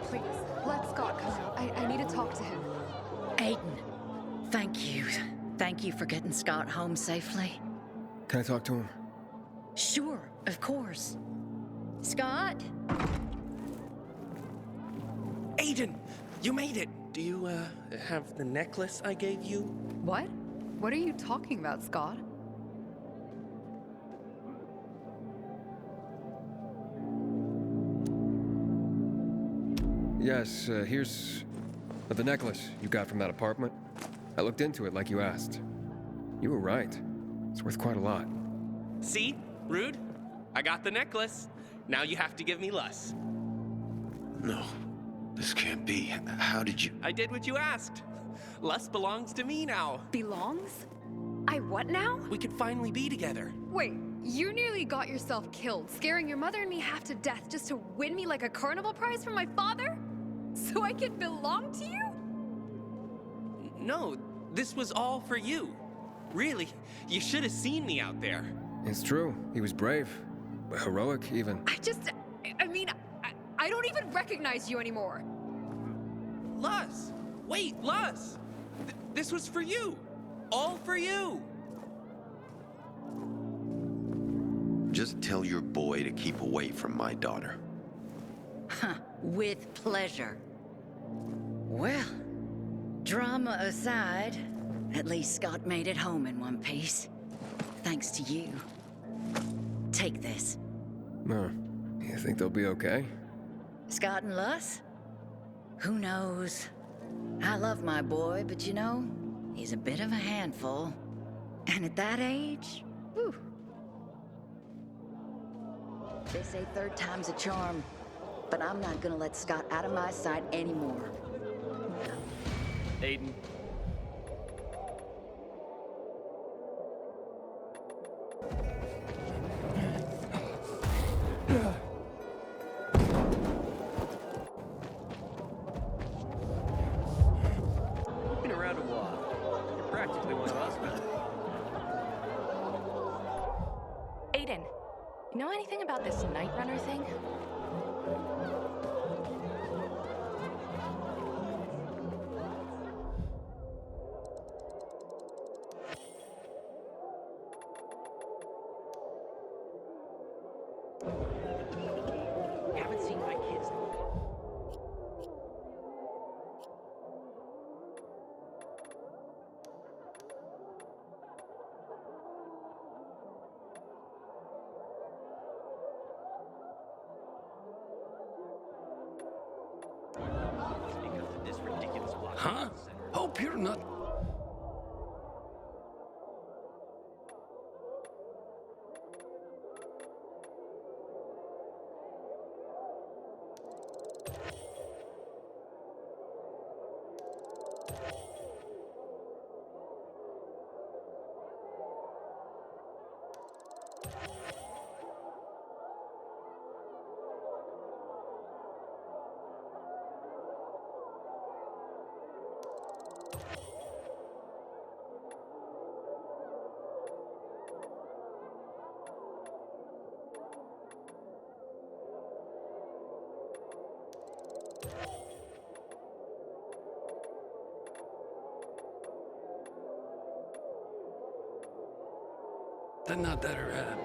Please, let Scott come out. I need to talk to him. Aiden, thank you. Thank you for getting Scott home safely. Can I talk to him? Sure, of course. Scott? Aiden, you made it. Do you, have the necklace I gave you? What? What are you talking about, Scott? Yes, here's the necklace you got from that apartment. I looked into it like you asked. You were right. It's worth quite a lot. See? Rude? I got the necklace. Now you have to give me Lus. No, this can't be. How did you... I did what you asked. Lus belongs to me now. Belongs? I what now? We could finally be together. Wait, you nearly got yourself killed, scaring your mother and me half to death just to win me like a carnival prize from my father? So I can belong to you? No, this was all for you. Really, you should have seen me out there. It's true. He was brave. Heroic, even. I don't even recognize you anymore. Lus! Wait, Lus! This was for you! All for you! Just tell your boy to keep away from my daughter. Huh, with pleasure. Well, drama aside, at least Scott made it home in one piece. Thanks to you. Take this. No. You think they'll be okay? Scott and Lus? Who knows? I love my boy, but you know, he's a bit of a handful. And at that age, whew. They say third time's a charm, but I'm not gonna let Scott out of my sight anymore. Aiden. Been around a while. You're practically one of us now. Aiden, you know anything about this Night Runner thing? Haven't seen my kids. Because of this ridiculous block. Huh? Hope you're not... Then not that her head.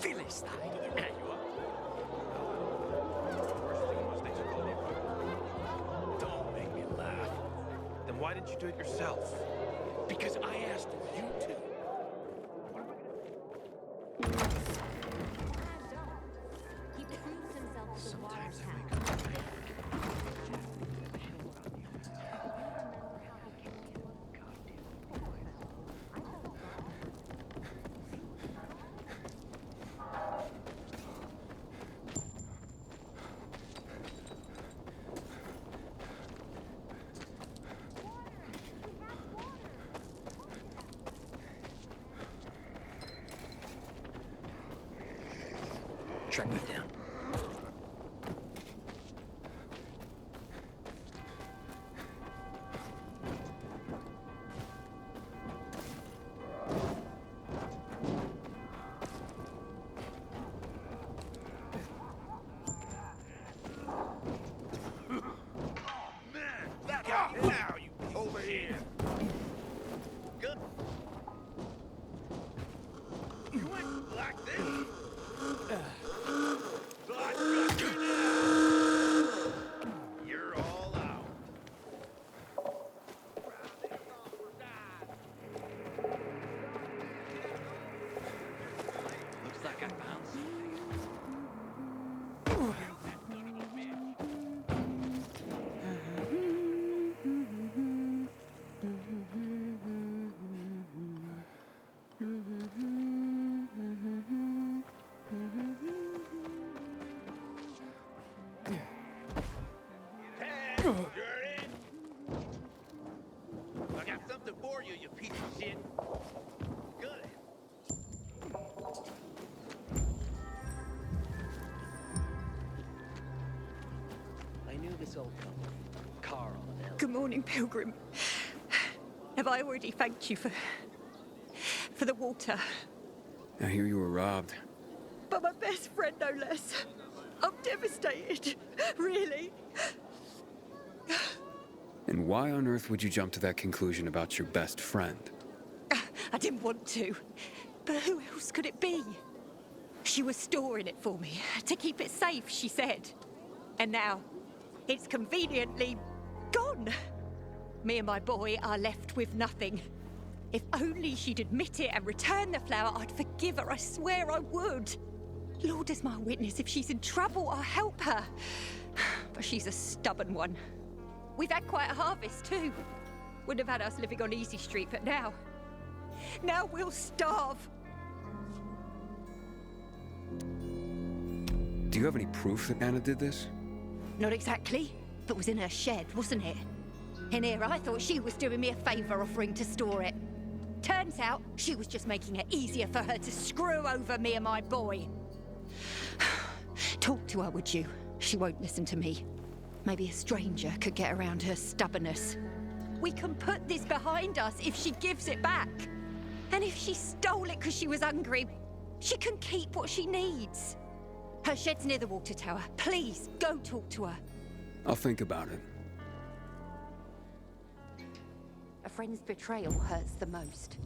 Philistine. Don't make me laugh. Then why didn't you do it yourself? Because I asked you to. He proves himself as a water Sometimes I cat. wake up and Track me down. now, you over here. Good. You went like this. So I got you now. You're all out. Looks like I found something. You're in. I got something for you, you piece of shit. Good. I knew this old couple, Carl and Ellen. Good morning, Pilgrim. Have I already thanked you for the water? I hear you were robbed. But my best friend, no less. I'm devastated. Really. And why on earth would you jump to that conclusion about your best friend? I didn't want to. But who else could it be? She was storing it for me, to keep it safe, she said. And now, it's conveniently gone. Me and my boy are left with nothing. If only she'd admit it and return the flower, I'd forgive her, I swear I would. Lord is my witness, if she's in trouble, I'll help her. But she's a stubborn one. We've had quite a harvest, too. Wouldn't have had us living on Easy Street, but now we'll starve. Do you have any proof that Anna did this? Not exactly, but was in her shed, wasn't it? In here, I thought she was doing me a favor offering to store it. Turns out, she was just making it easier for her to screw over me and my boy. Talk to her, would you? She won't listen to me. Maybe a stranger could get around her stubbornness. We can put this behind us if she gives it back. And if she stole it because she was hungry, she can keep what she needs. Her shed's near the water tower. Please, go talk to her. I'll think about it. A friend's betrayal hurts the most.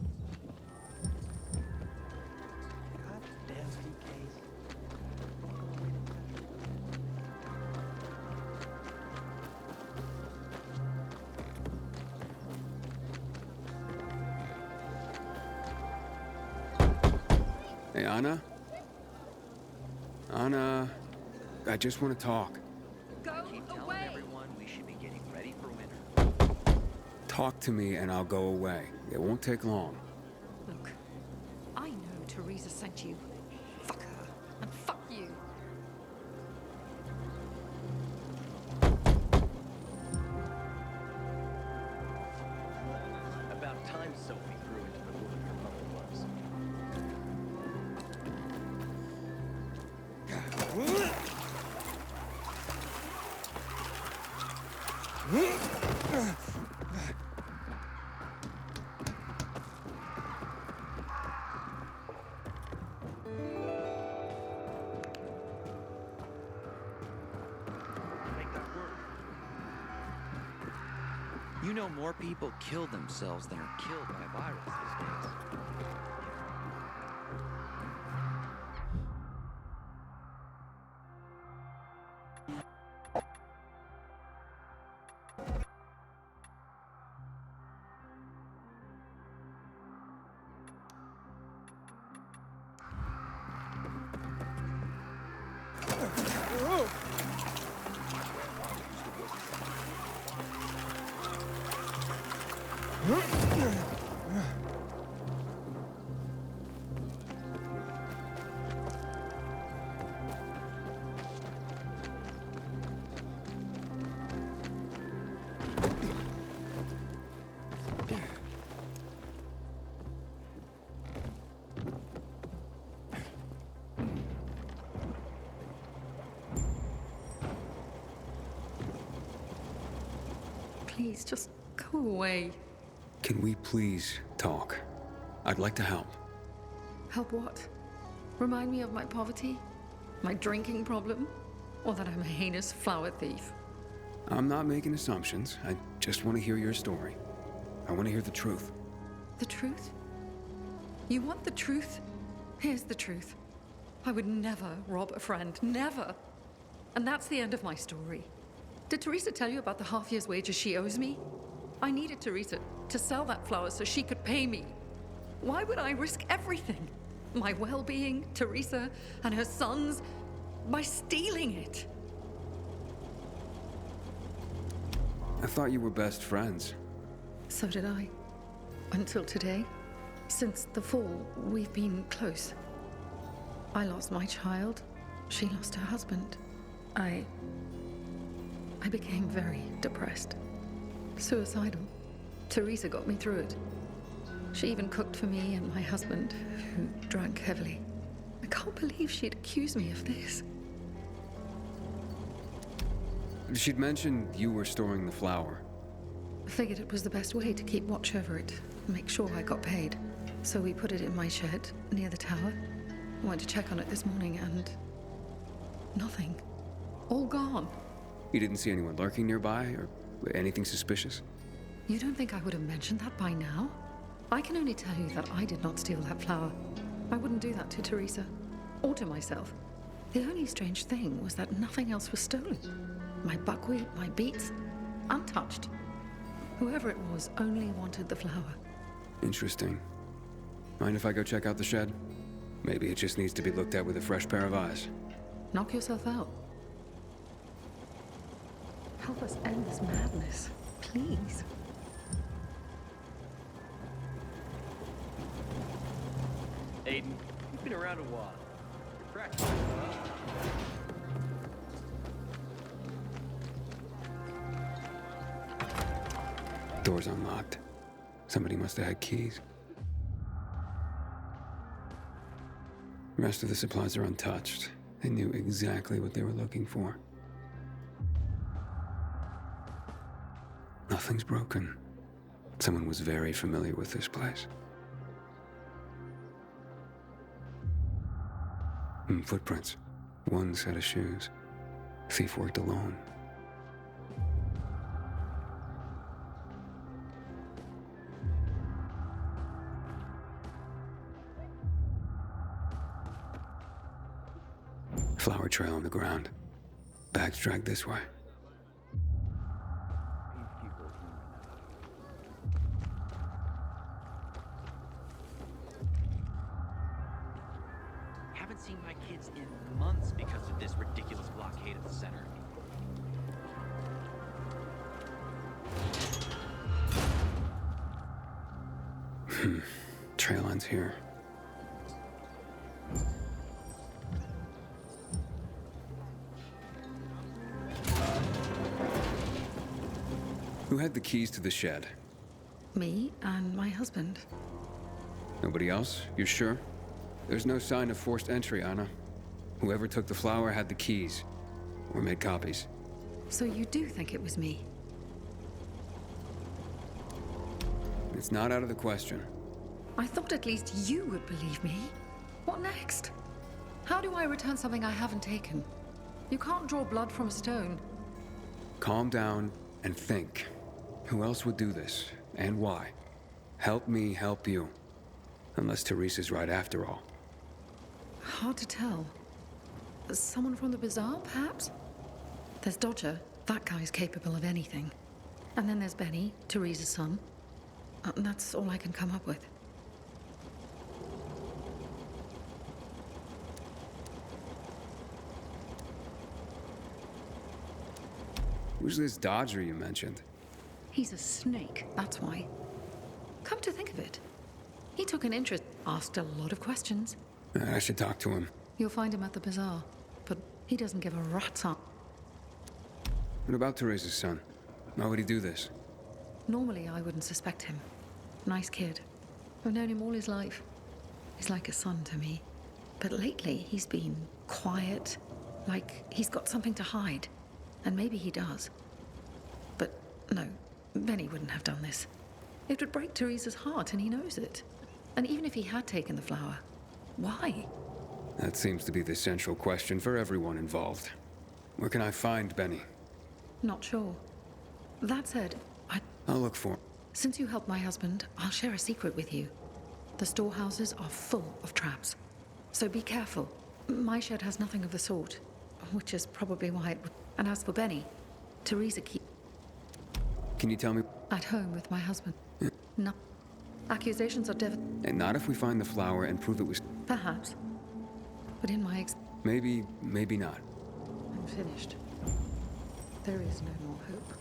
Hey, Anna? Anna, I just want to talk. Go Telling away! everyone we should be getting ready for winter. Talk to me and I'll go away. It won't take long. Look, I know Teresa sent you. Fuck her. And fuck you. About time Sophie grew into the woman her mother was. Make that work. You know more people kill themselves than are killed by a virus these days. Please, just go away. Can we please talk? I'd like to help. Help what? Remind me of my poverty? My drinking problem? Or that I'm a heinous flower thief? I'm not making assumptions. I just want to hear your story. I want to hear the truth. The truth? You want the truth? Here's the truth. I would never rob a friend. Never. And that's the end of my story. Did Teresa tell you about the half year's wages she owes me? I needed Teresa to sell that flower so she could pay me. Why would I risk everything? My well-being, Teresa, and her sons, by stealing it? I thought you were best friends. So did I. Until today. Since the fall, we've been close. I lost my child. She lost her husband. I became very depressed. Suicidal. Teresa got me through it. She even cooked for me and my husband, who drank heavily. I can't believe she'd accuse me of this. She'd mentioned you were storing the flower. I figured it was the best way to keep watch over it, make sure I got paid. So we put it in my shed near the tower. I went to check on it this morning and nothing. All gone. You didn't see anyone lurking nearby or anything suspicious? You don't think I would have mentioned that by now? I can only tell you that I did not steal that flower. I wouldn't do that to Teresa, or to myself. The only strange thing was that nothing else was stolen. My buckwheat, my beets, untouched. Whoever it was only wanted the flower. Interesting. Mind if I go check out the shed? Maybe it just needs to be looked at with a fresh pair of eyes. Knock yourself out. Help us end this madness, please. Aiden, you've been around a while. You're practicing, huh? Door's unlocked. Somebody must have had keys. The rest of the supplies are untouched. They knew exactly what they were looking for. Nothing's broken. Someone was very familiar with this place. Footprints. One set of shoes. Thief worked alone. Flower trail on the ground. Bags dragged this way. Haven't seen my kids in months because of this ridiculous blockade at the center. Trail ends here. Who had the keys to the shed? Me and my husband. Nobody else? You're sure? There's no sign of forced entry, Anna. Whoever took the flower had the keys. Or made copies. So you do think it was me? It's not out of the question. I thought at least you would believe me. What next? How do I return something I haven't taken? You can't draw blood from a stone. Calm down and think. Who else would do this? And why? Help me help you. Unless Teresa's right after all. Hard to tell. Someone from the bazaar, perhaps? There's Dodger. That guy's capable of anything. And then there's Benny, Teresa's son. And that's all I can come up with. Who's this Dodger you mentioned? He's a snake, that's why. Come to think of it, he took an interest, asked a lot of questions. I should talk to him. You'll find him at the bazaar, but he doesn't give a rat's up. What about Teresa's son? Why would he do this? Normally, I wouldn't suspect him. Nice kid. I've known him all his life. He's like a son to me. But lately, he's been quiet, like he's got something to hide. And maybe he does. But no, Benny wouldn't have done this. It would break Teresa's heart, and he knows it. And even if he had taken the flower, why? That seems to be the central question for everyone involved. Where can I find Benny? Not sure. That said, I'll look for him. Since you helped my husband, I'll share a secret with you. The storehouses are full of traps. So be careful. My shed has nothing of the sort, which is probably why it would... And as for Benny, Teresa Can you tell me? At home with my husband. No. Accusations are And not if we find the flower and prove it was... Perhaps. But in my Maybe not. I'm finished. There is no more hope.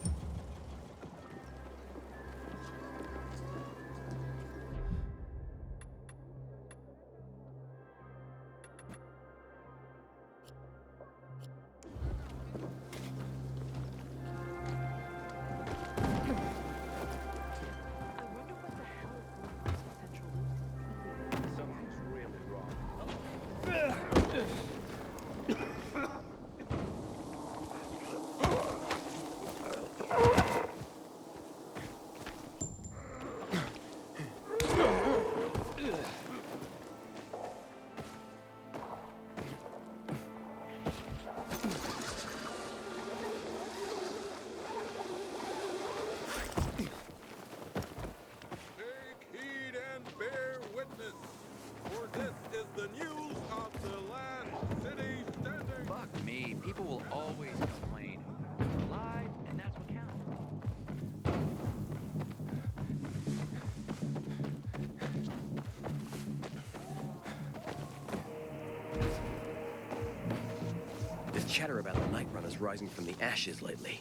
Chatter about the Night Runners rising from the ashes lately.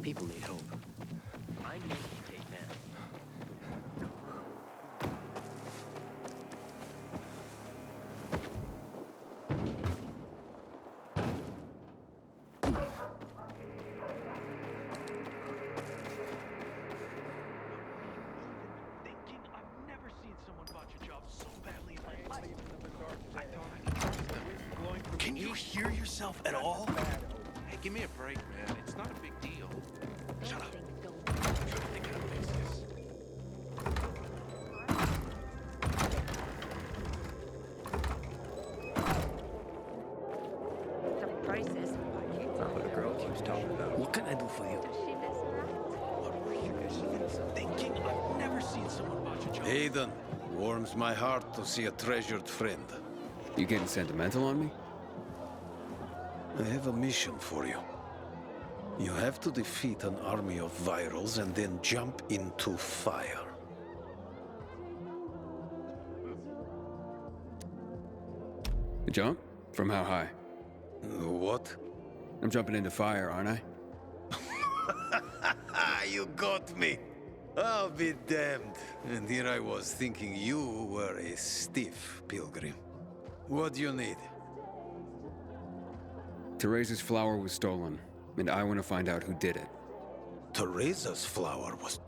People need hope. I need to take now. Thinking I've never seen someone botch a job so badly in my life. I thought Can you hear yourself at all? Hey, give me a break, man. It's not a big deal. Shut up. I'm trying to think how to fix this. The process. What a girl keeps talking about. What can I do for you? What were you guys even thinking? I've never seen someone botch a job. Aiden, warms my heart to see a treasured friend. You getting sentimental on me? I have a mission for you. You have to defeat an army of virals and then jump into fire. Jump? From how high? What? I'm jumping into fire, aren't I? You got me. I'll be damned. And here I was thinking you were a stiff pilgrim. What do you need? Teresa's flower was stolen, and I want to find out who did it. Teresa's flower was...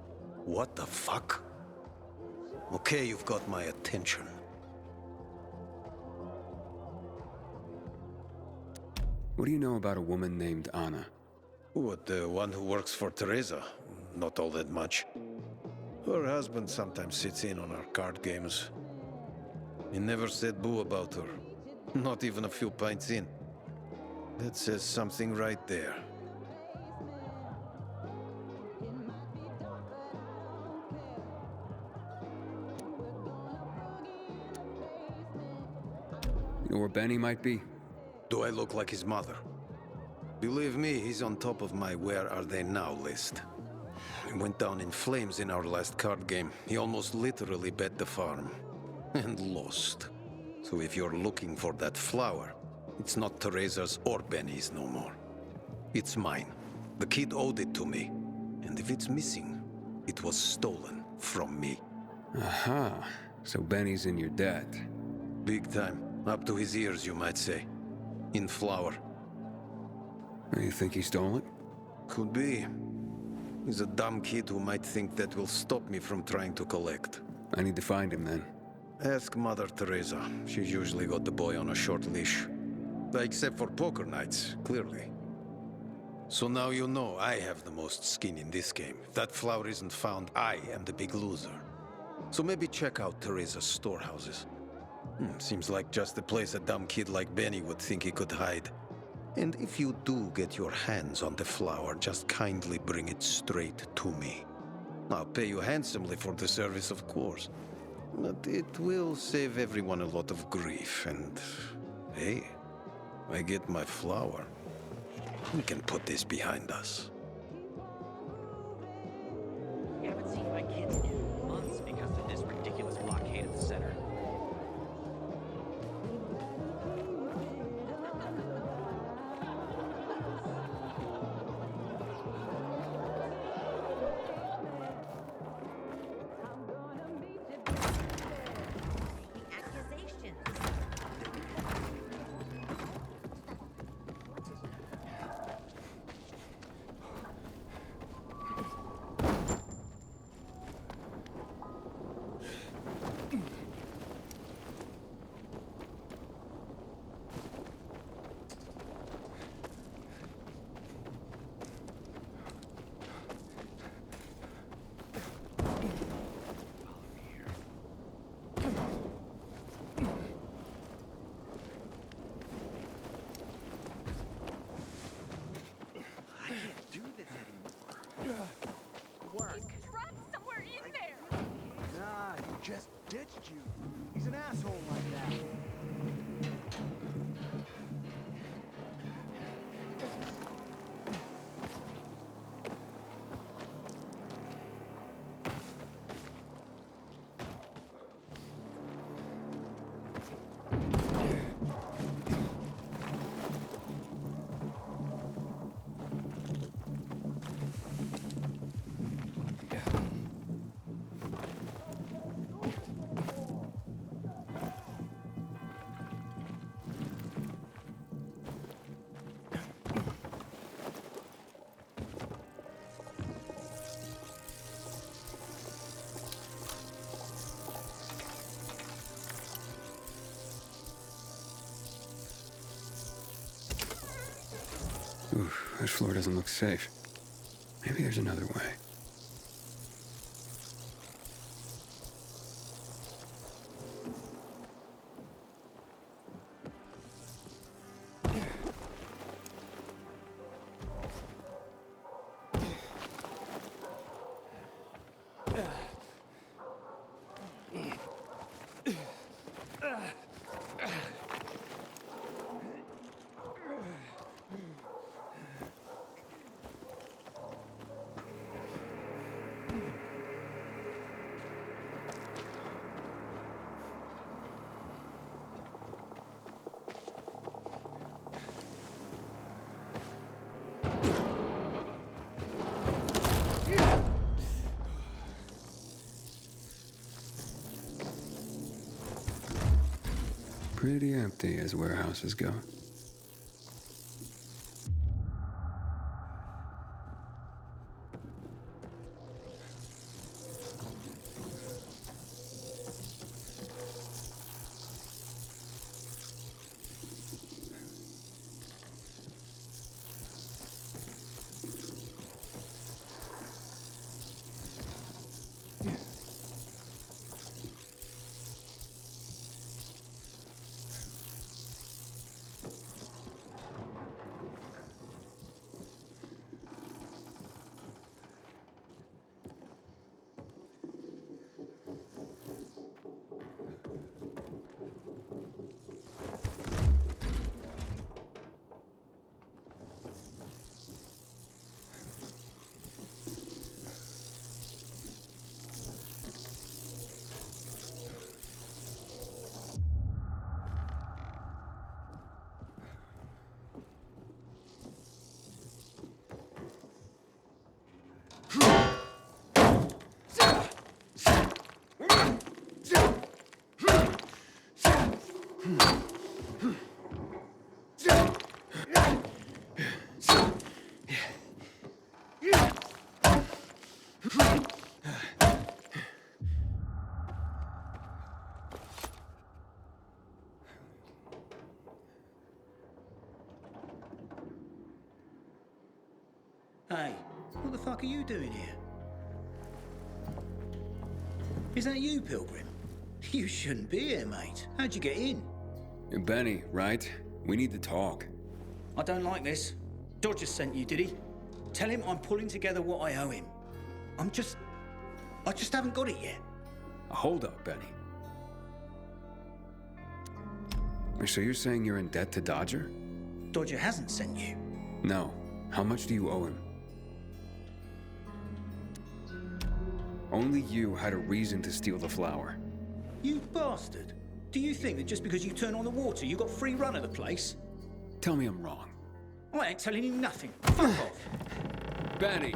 What the fuck? Okay, you've got my attention. What do you know about a woman named Anna? What, the one who works for Teresa? Not all that much. Her husband sometimes sits in on our card games. He never said boo about her. Not even a few pints in. That says something right there. You know where Benny might be? Do I look like his mother? Believe me, he's on top of my where are they now list. He went down in flames in our last card game. He almost literally bet the farm. And lost. So if you're looking for that flower, it's not Teresa's or Benny's no more. It's mine. The kid owed it to me. And if it's missing, it was stolen from me. Aha. So Benny's in your debt. Big time. Up to his ears, you might say. In flour. You think he stole it? Could be. He's a dumb kid who might think that will stop me from trying to collect. I need to find him then. Ask Mother Teresa. She's usually got the boy on a short leash. Except for poker nights, clearly. So now you know I have the most skin in this game. If that flour isn't found, I am the big loser. So maybe check out Teresa's storehouses. Seems like just the place a dumb kid like Benny would think he could hide. And if you do get your hands on the flour, just kindly bring it straight to me. I'll pay you handsomely for the service, of course. But it will save everyone a lot of grief, and... hey, I get my flour. We can put this behind us. I haven't seen my kids in months because of this ridiculous blockade at the center. Just ditched you. He's an asshole like that. Oof, this floor doesn't look safe. Maybe there's another way. Pretty empty as warehouses go. Hey, what the fuck are you doing here? Is that you, Pilgrim? You shouldn't be here, mate. How'd you get in? Benny, right? We need to talk. I don't like this. Dodger sent you, did he? Tell him I'm pulling together what I owe him. I just haven't got it yet. Hold up, Benny. So you're saying you're in debt to Dodger? Dodger hasn't sent you. No. How much do you owe him? Only you had a reason to steal the flower. You bastard. Do you think that just because you turn on the water, you got free run of the place? Tell me I'm wrong. I ain't telling you nothing. Fuck off. Benny!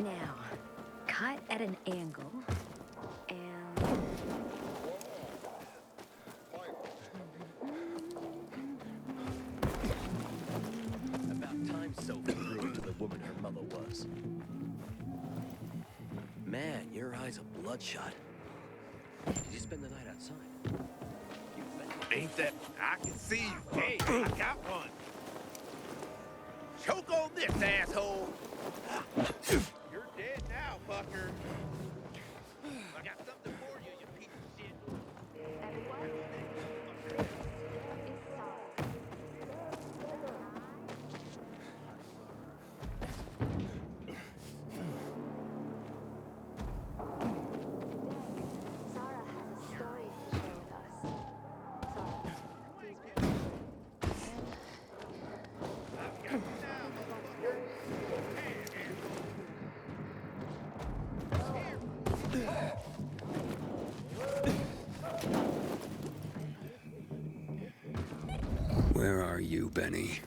Now, cut at an angle, and... About time Sophie grew into the woman her mother was. Man, your eyes are bloodshot. Did you spend the night outside? Ain't that... I can see you. Hey, I got one. Choke on this, asshole. You're dead now, fucker. I got something for you. you, Benny.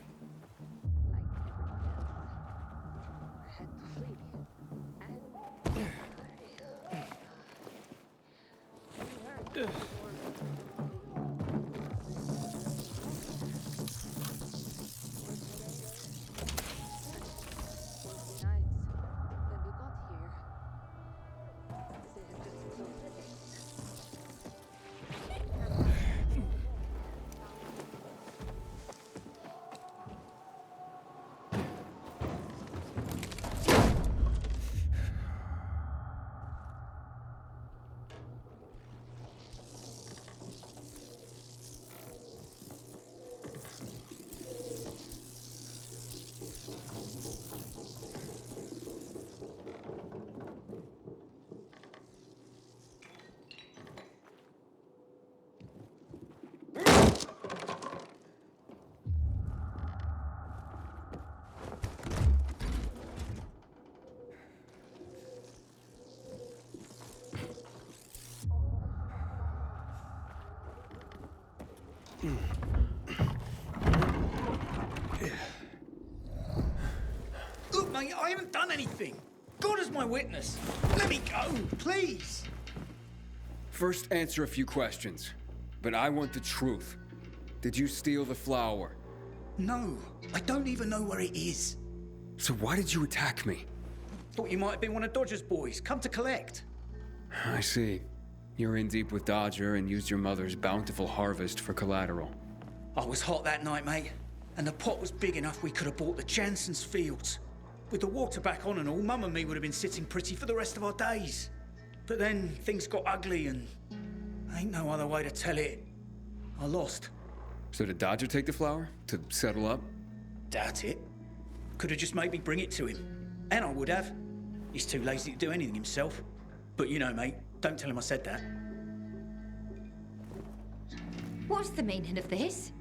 Look, mate, I haven't done anything. God is my witness. Let me go, please. First, answer a few questions. But I want the truth. Did you steal the flower? No, I don't even know where it is. So why did you attack me? Thought you might have been one of Dodger's boys, come to collect. I see. You're in deep with Dodger and used your mother's bountiful harvest for collateral. I was hot that night, mate. And the pot was big enough we could have bought the Jansen's fields. With the water back on and all, Mum and me would have been sitting pretty for the rest of our days. But then things got ugly and ain't no other way to tell it. I lost. So did Dodger take the flower? To settle up? Doubt it. Could have just made me bring it to him. And I would have. He's too lazy to do anything himself. But you know, mate, don't tell him I said that. What's the meaning of this?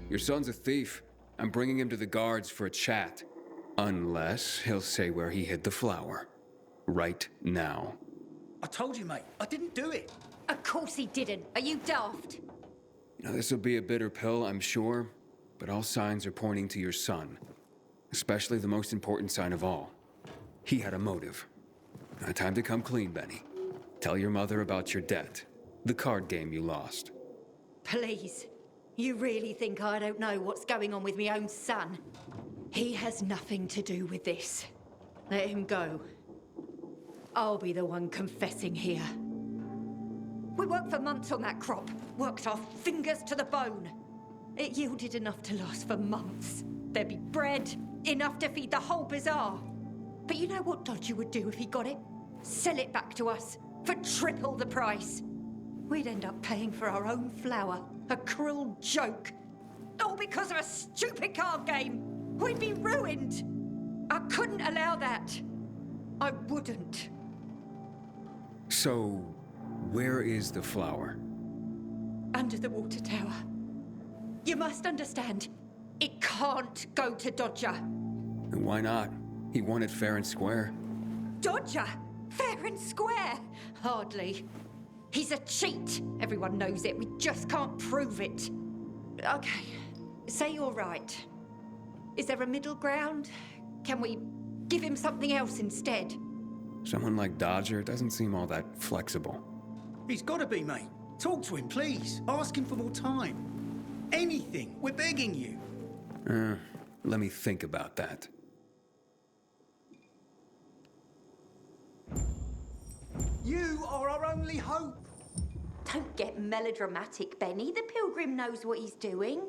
Your son's a thief. I'm bringing him to the guards for a chat. Unless he'll say where he hid the flower. Right now. I told you, mate, I didn't do it. Of course he didn't. Are you daft? Now, this'll be a bitter pill, I'm sure, but all signs are pointing to your son. Especially the most important sign of all. He had a motive. Now, time to come clean, Benny. Tell your mother about your debt. The card game you lost. Please. You really think I don't know what's going on with my own son? He has nothing to do with this. Let him go. I'll be the one confessing here. We worked for months on that crop. Worked our fingers to the bone. It yielded enough to last for months. There'd be bread, enough to feed the whole bazaar. But you know what Dodger would do if he got it? Sell it back to us for triple the price. We'd end up paying for our own flour. A cruel joke. All because of a stupid card game. We'd be ruined. I couldn't allow that. I wouldn't. So, where is the flower? Under the water tower. You must understand, it can't go to Dodger. And why not? He won it fair and square. Dodger? Fair and square? Hardly. He's a cheat. Everyone knows it. We just can't prove it. Okay, say you're right. Is there a middle ground? Can we give him something else instead? Someone like Dodger doesn't seem all that flexible. He's gotta be, mate. Talk to him, please. Ask him for more time. Anything. We're begging you. Let me think about that. You are our only hope. Don't get melodramatic, Benny. The Pilgrim knows what he's doing.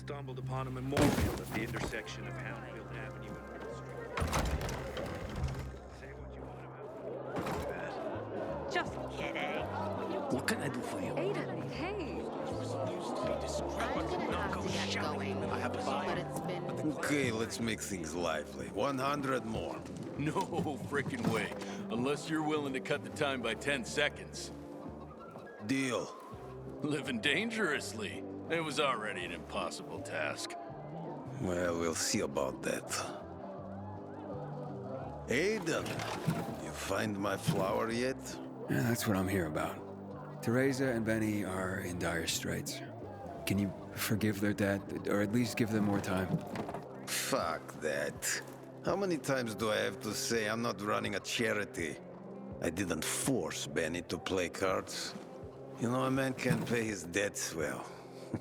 stumbled upon a memorial at the intersection of Houndfield Avenue and Middle Street. Say what you want about that. Just kidding. What can I do for you? Aiden, hey. I'm gonna have to get going, but it's been... Okay, let's make things lively. 100 more. No frickin' way. Unless you're willing to cut the time by 10 seconds. Deal. Living dangerously. It was already an impossible task. Well, we'll see about that. Aiden, you find my flower yet? Yeah, that's what I'm here about. Teresa and Benny are in dire straits. Can you forgive their dad, or at least give them more time? Fuck that. How many times do I have to say I'm not running a charity? I didn't force Benny to play cards. You know, a man can't pay his debts well.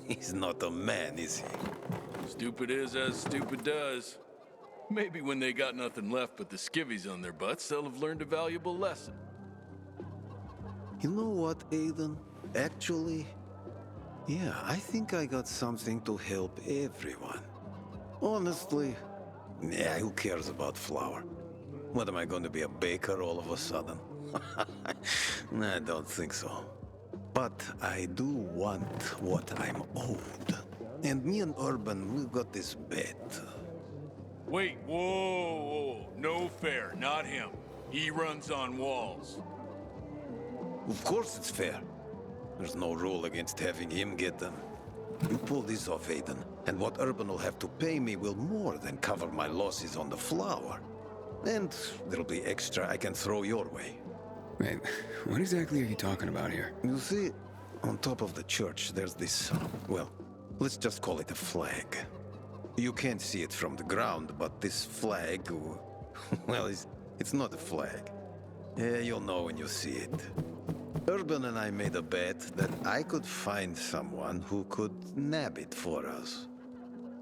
He's not a man, is he? Stupid is as stupid does. Maybe when they got nothing left but the skivvies on their butts, they'll have learned a valuable lesson. You know what, Aiden? Actually, yeah, I think I got something to help everyone. Honestly, yeah, who cares about flour? What am I going to be, a baker all of a sudden? I don't think so. But I do want what I'm owed. And me and Urban, we got this bet. Wait, whoa. No fair, not him. He runs on walls. Of course it's fair. There's no rule against having him get them. You pull this off, Aiden, and what Urban will have to pay me will more than cover my losses on the flour. And there'll be extra I can throw your way. Wait, what exactly are you talking about here? You see, on top of the church, there's this, well, let's just call it a flag. You can't see it from the ground, but this flag, well, it's not a flag. Yeah, you'll know when you see it. Urban and I made a bet that I could find someone who could nab it for us.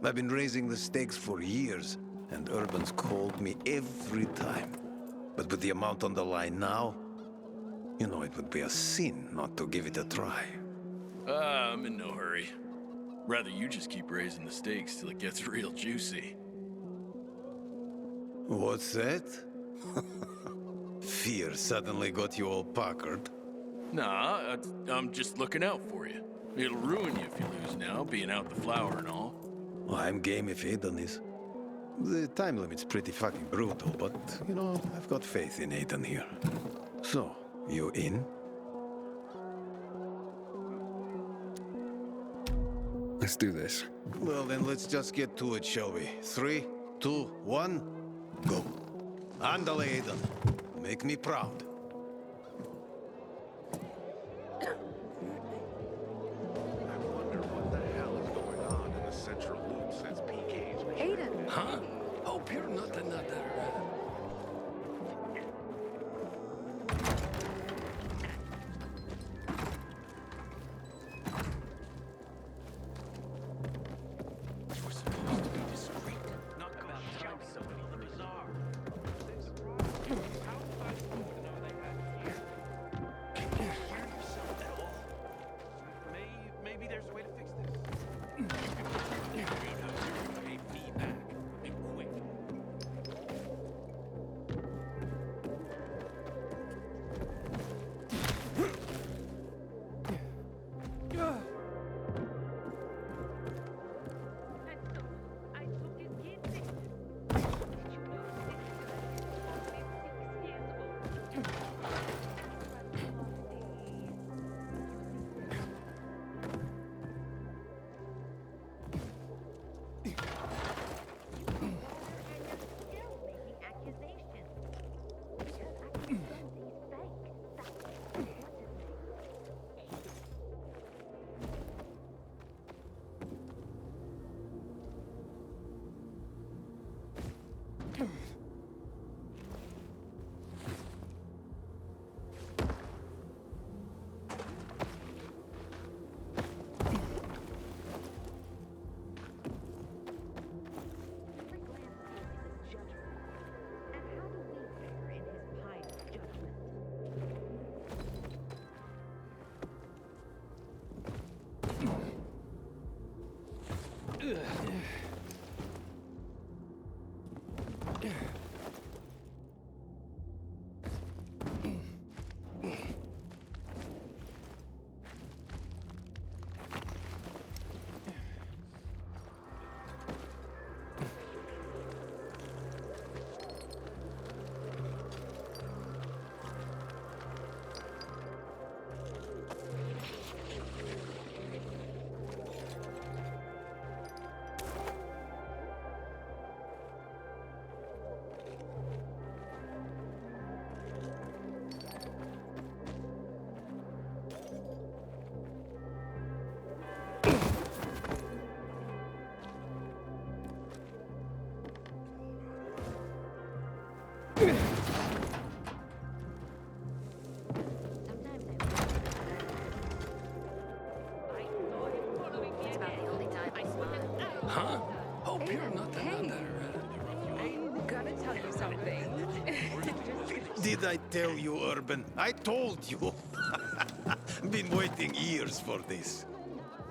I've been raising the stakes for years, and Urban's called me every time. But with the amount on the line now, you know it would be a sin not to give it a try. I'm in no hurry. Rather you just keep raising the stakes till it gets real juicy. What's that? Fear suddenly got you all puckered. Nah, I'm just looking out for you. It'll ruin you if you lose now, being out the flour and all. Well, I'm game if Aiden is. The time limit's pretty fucking brutal, but, you know, I've got faith in Aiden here. So, you in? Let's do this. Well, then let's just get to it, shall we? 3, 2, 1, go. Andale, Aiden. Make me proud. Aiden. Huh? Hope you're not another. Maybe there's a way to fix this. Pay me back, and quick. Huh? Hope you're not the Gotta tell you something. Did I tell you, Urban? I told you. Been waiting years for this.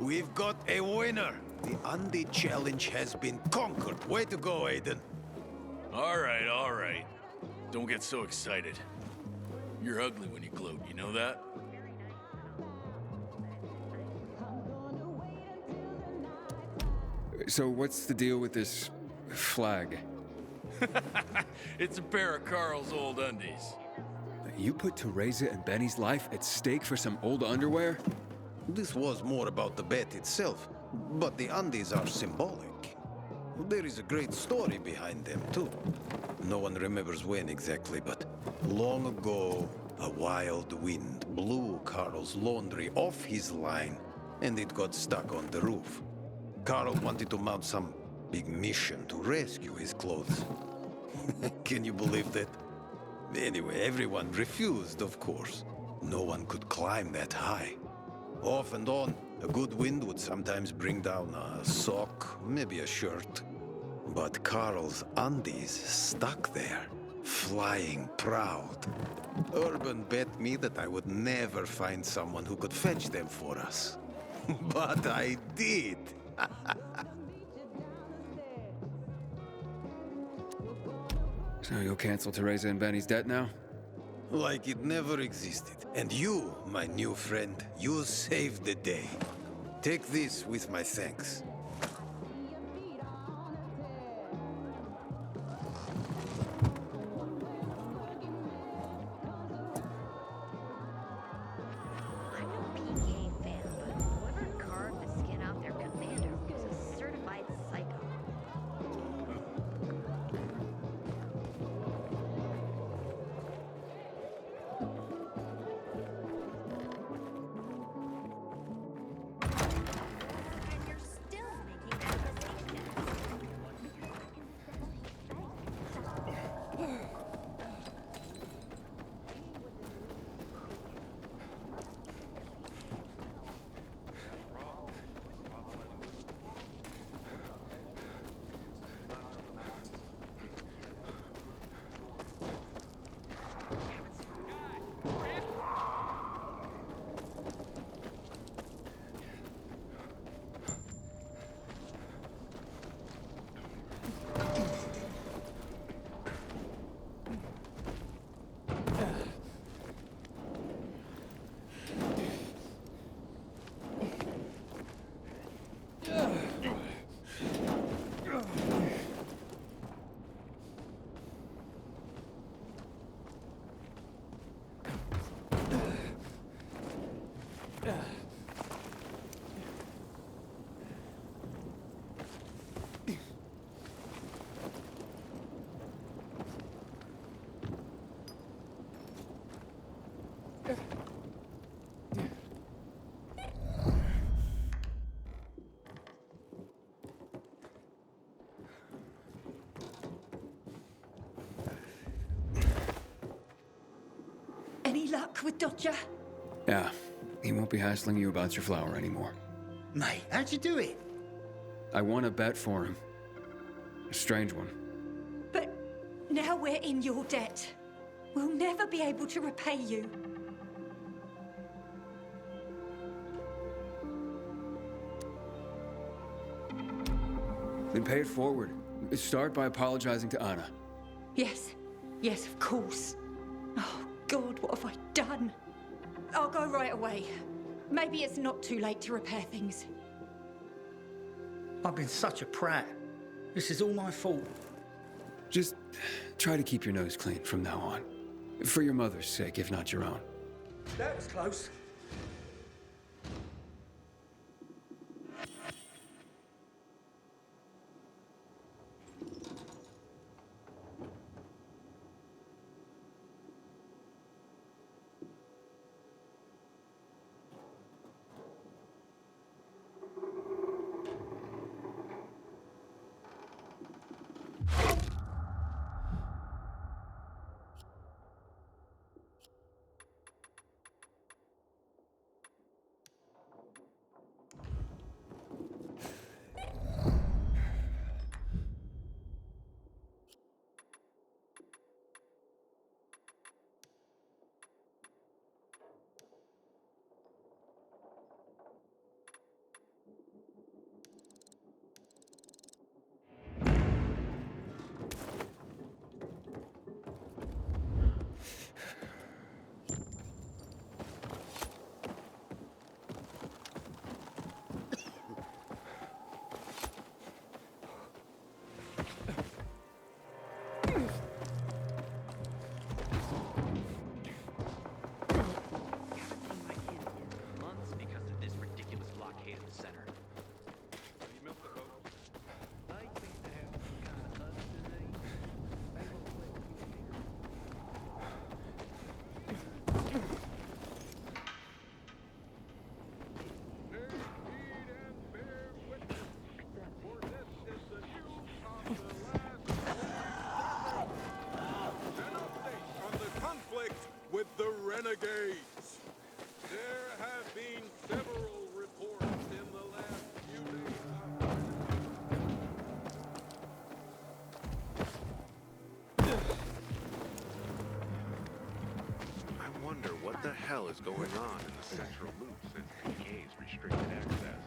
We've got a winner. The Undead Challenge has been conquered. Way to go, Aiden. All right. Don't get so excited. You're ugly when you gloat, you know that? So what's the deal with this flag? It's a pair of Carl's old undies. You put Teresa and Benny's life at stake for some old underwear? This was more about the bet itself, but the undies are symbolic. There is a great story behind them, too. No one remembers when exactly, but long ago, a wild wind blew Carl's laundry off his line, and it got stuck on the roof. Carl wanted to mount some big mission to rescue his clothes. Can you believe that? Anyway, everyone refused, of course. No one could climb that high. Off and on, a good wind would sometimes bring down a sock, maybe a shirt. But Carl's undies stuck there, flying proud. Urban bet me that I would never find someone who could fetch them for us. But I did. So you'll cancel Teresa and Benny's debt now? Like it never existed. And you, my new friend, you saved the day. Take this with my thanks. Any luck with Dodger? Yeah, he won't be hassling you about your flower anymore. Mate, how'd you do it? I won a bet for him. A strange one. But now we're in your debt. We'll never be able to repay you. Then pay it forward. Start by apologizing to Anna. Yes. Yes, of course. Oh, God, what have I done? I'll go right away. Maybe it's not too late to repair things. I've been such a prat. This is all my fault. Just try to keep your nose clean from now on. For your mother's sake, if not your own. That was close. Months because of this ridiculous blockade of the center. With the renegades. There have been several reports in the last few days. I wonder what the hell is going on in the central loop since PK's restricted access.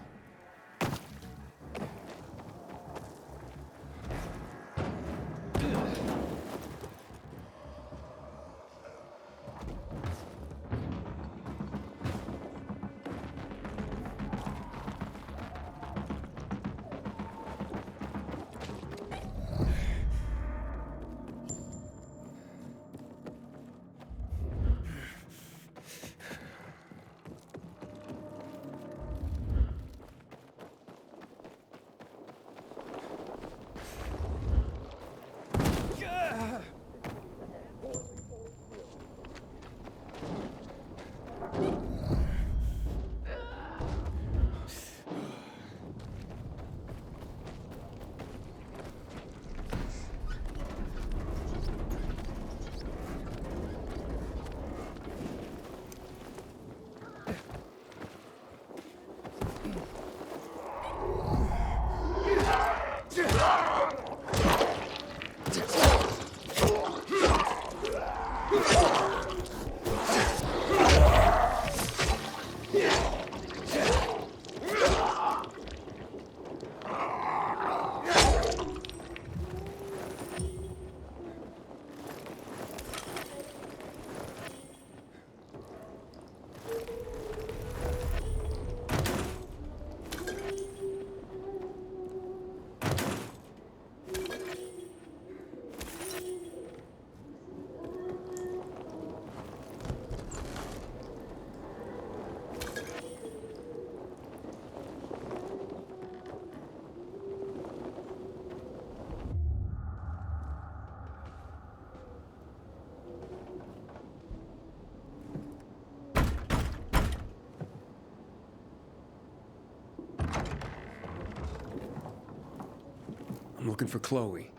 I'm looking for Chloe.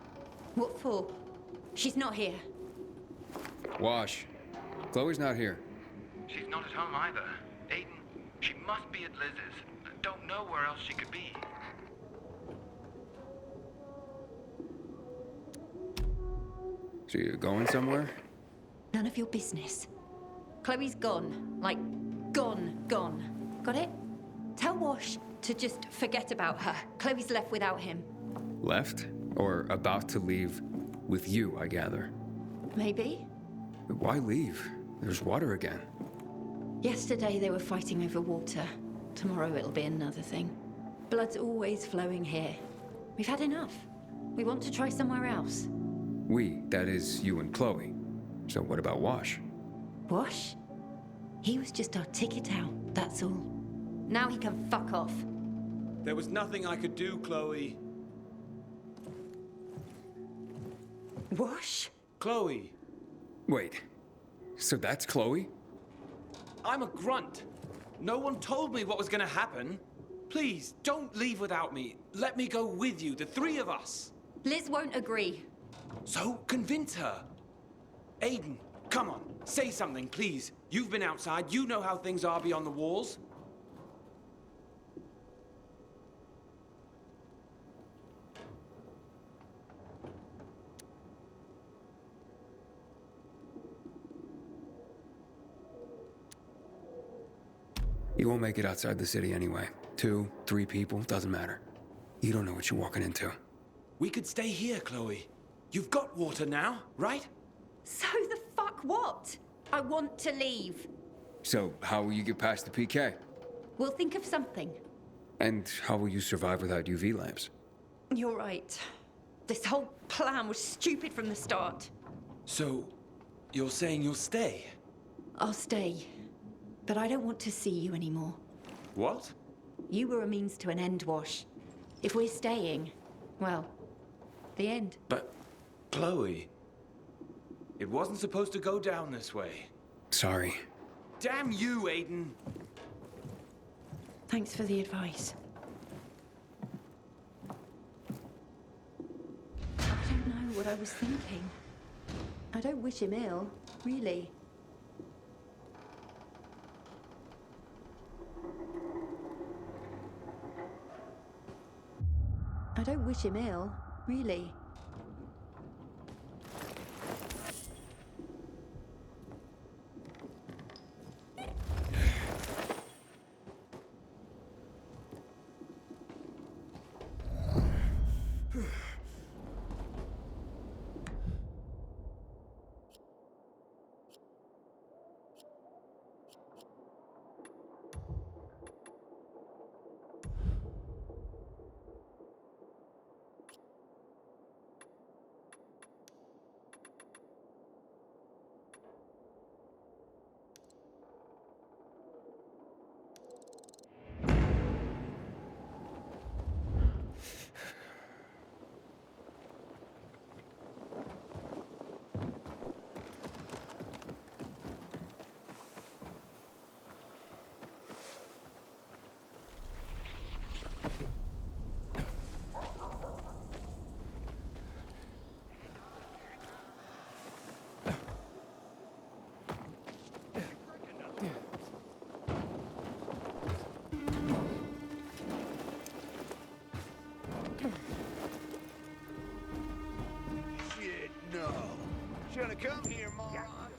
What for? She's not here. Wash. Chloe's not here. She's not at home either. Aiden, she must be at Liz's. Don't know where else she could be. So you going somewhere? None of your business. Chloe's gone. Like, gone. Got it? Tell Wash to just forget about her. Chloe's left without him. left? Or about to leave with you, I gather. Maybe. Why leave? There's water again. Yesterday they were fighting over water. Tomorrow it'll be another thing. Blood's always flowing here. We've had enough. We want to try somewhere else. We, that is you and Chloe. So what about Wash? Wash? He was just our ticket out, that's all. Now he can fuck off. There was nothing I could do, Chloe. Wash? Chloe. Wait, so that's Chloe? I'm a grunt. No one told me what was gonna happen. Please, don't leave without me. Let me go with you, the three of us. Liz won't agree. So convince her. Aiden, come on, say something, please. You've been outside, you know how things are beyond the walls. You won't make it outside the city anyway. 2, 3 people, doesn't matter. You don't know what you're walking into. We could stay here, Chloe. You've got water now, right? So the fuck what? I want to leave. So, how will you get past the PK? We'll think of something. And how will you survive without UV lamps? You're right. This whole plan was stupid from the start. So, you're saying you'll stay? I'll stay. But I don't want to see you anymore. What? You were a means to an end, Wash. If we're staying, well, the end. But, Chloe, it wasn't supposed to go down this way. Sorry. Damn you, Aiden! Thanks for the advice. I don't know what I was thinking. I don't wish him ill, really. I don't wish him ill, really. Shit, no. Should've come here, moron.